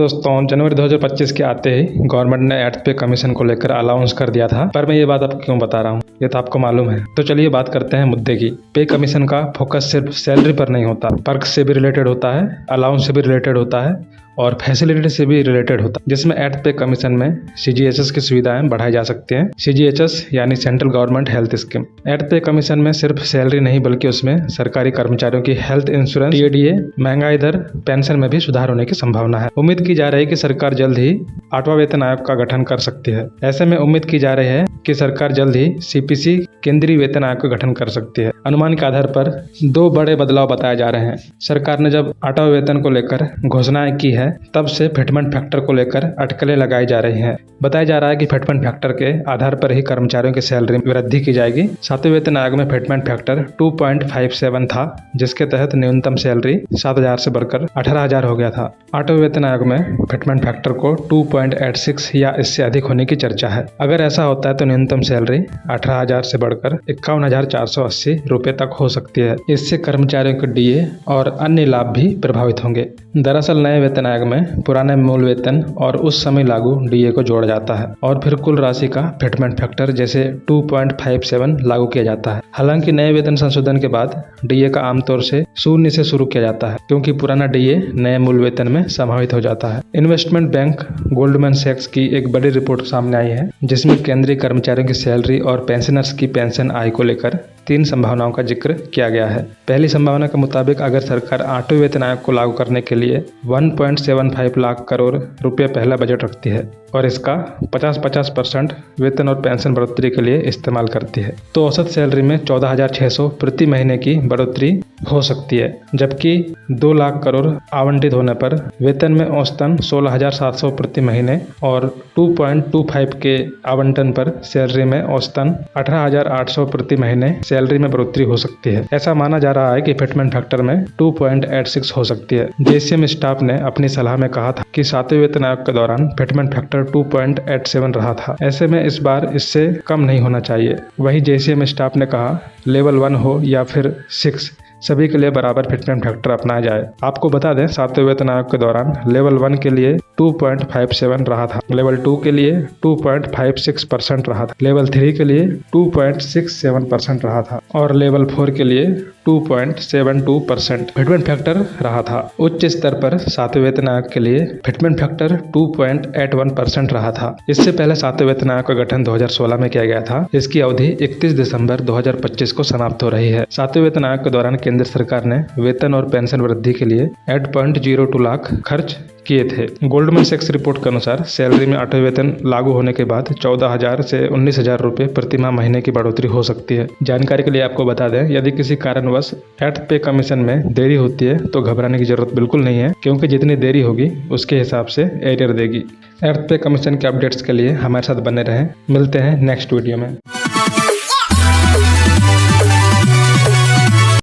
दोस्तों, जनवरी 2025 के आते ही गवर्नमेंट ने एट्थ पे कमीशन को लेकर अलाउंस कर दिया था। पर मैं ये बात अब क्यों बता रहा हूँ, ये तो आपको मालूम है। तो चलिए बात करते हैं मुद्दे की। पे कमीशन का फोकस सिर्फ सैलरी पर नहीं होता, पर्क से भी रिलेटेड होता है, अलाउंस से भी रिलेटेड होता है और फैसिलिटी से भी रिलेटेड होता है, जिसमें एट्थ पे कमीशन में CGHS की सुविधाएं बढ़ाई जा सकती हैं। CGHS यानी central government health scheme. Eighth pay commission में सिर्फ सैलरी नहीं बल्कि उसमें सरकारी कर्मचारियों की हेल्थ इंश्योरेंस, TADA, महंगाई दर, पेंशन में भी सुधार होने की संभावना है। उम्मीद की जा रही है कि सरकार जल्द ही 8वां वेतन आयोग का गठन कर सकती है। ऐसे में उम्मीद की जा रही है कि सरकार जल्द ही CPC केंद्रीय वेतन आयोग का गठन कर सकती है। अनुमान के आधार पर 2 बड़े बदलाव बताए जा रहे हैं। सरकार ने जब 8वां वेतन को लेकर घोषणाएं की है, तब से फिटमेंट फैक्टर को लेकर अटकलें लगाई जा रही हैं। बताया जा रहा है कि फिटमेंट फैक्टर के आधार पर ही कर्मचारियों की सैलरी में वृद्धि की जाएगी। 7वें वेतन आयोग में फिटमेंट फैक्टर 2.57 था, जिसके तहत न्यूनतम सैलरी 7,000 से बढ़कर 18,000 हो गया था। 8वें वेतन आयोग में फिटमेंट फैक्टर को 2.86 या इससे अधिक होने की चर्चा है। अगर ऐसा होता है तो न्यूनतम सैलरी 18,000 से बढ़कर 51,480 रुपए तक हो सकती है। इससे कर्मचारियों के DA और अन्य लाभ भी प्रभावित होंगे। दरअसल नए वेतन आयोग में पुराने मूल वेतन और उस समय लागू DA को जोड़ा जाता है और फिर कुल राशि का फिटमेंट फैक्टर जैसे 2.57 लागू किया जाता है। हालांकि नए वेतन संशोधन के बाद DA का आमतौर से 0 से शुरू किया जाता है, क्योंकि पुराना DA नए मूल वेतन में समाहित हो जाता है। इन्वेस्टमेंट बैंक गोल्डमैन सैक्स की एक बड़ी रिपोर्ट सामने आई है, जिसमें केंद्रीय कर्मचारियों की सैलरी और पेंशनर्स की पेंशन आय को लेकर 3 संभावनाओं का जिक्र किया गया है। पहली संभावना के मुताबिक अगर सरकार 8वें वेतन आयोग को लागू करने के लिए 1.75 लाख करोड़ रुपए पहला बजट रखती है और इसका 50% वेतन और पेंशन बढ़ोतरी के लिए इस्तेमाल करती है, तो औसत सैलरी में 14,600 प्रति महीने की बढ़ोतरी हो सकती है। जबकि 2 लाख करोड़ आवंटित होने पर वेतन में औसतन 16,700 प्रति महीने और 2.25 के आवंटन पर सैलरी में औसतन 18,800 प्रति महीने सैलरी में बढ़ोतरी हो सकती है। ऐसा माना जा रहा है कि फिटमेंट फैक्टर में 2.86 हो सकती है। JCM स्टाफ ने अपनी सलाह में कहा था कि 7वें वेतन आयोग के दौरान फिटमेंट फैक्टर 2.87 रहा था। ऐसे में इस बार इससे कम नहीं होना चाहिए। वहीं JCM स्टाफ ने कहा लेवल 1 हो या फिर 6, सभी के लिए बराबर फिटमेंट फैक्टर अपनाया जाए। आपको बता दें 7वें वेतन आयोग के दौरान लेवल 1 के लिए 2.57 रहा था, लेवल 2 के लिए 2.56% रहा था, लेवल 3 के लिए 2.67% रहा था और लेवल 4 के लिए 2.72% फिटमेंट फैक्टर रहा था। उच्च स्तर पर 7वें वेतन आयोग के लिए फिटमेंट फैक्टर 2.81% रहा था। इससे पहले 7वें वेतन आयोग का गठन 2016 में किया गया था। इसकी अवधि 31 दिसंबर 2025 को समाप्त हो रही है। 7वें वेतन आयोग के दौरान केंद्र सरकार ने वेतन और पेंशन वृद्धि के लिए 8.02 लाख खर्च किए थे। गोल्डमैन सैक्स रिपोर्ट के अनुसार सैलरी में 8वें वेतन लागू होने के बाद 14,000 से 19,000 रुपए प्रति माह महीने की बढ़ोतरी हो सकती है। जानकारी के लिए आपको बता दें, यदि किसी कारणवश एट्थ पे कमीशन में देरी होती है तो घबराने की जरूरत बिल्कुल नहीं है, क्योंकि जितनी देरी होगी उसके हिसाब से एरियर देगी। एट्थ पे कमीशन के अपडेट्स के लिए हमारे साथ बने रहें। मिलते हैं नेक्स्ट वीडियो में।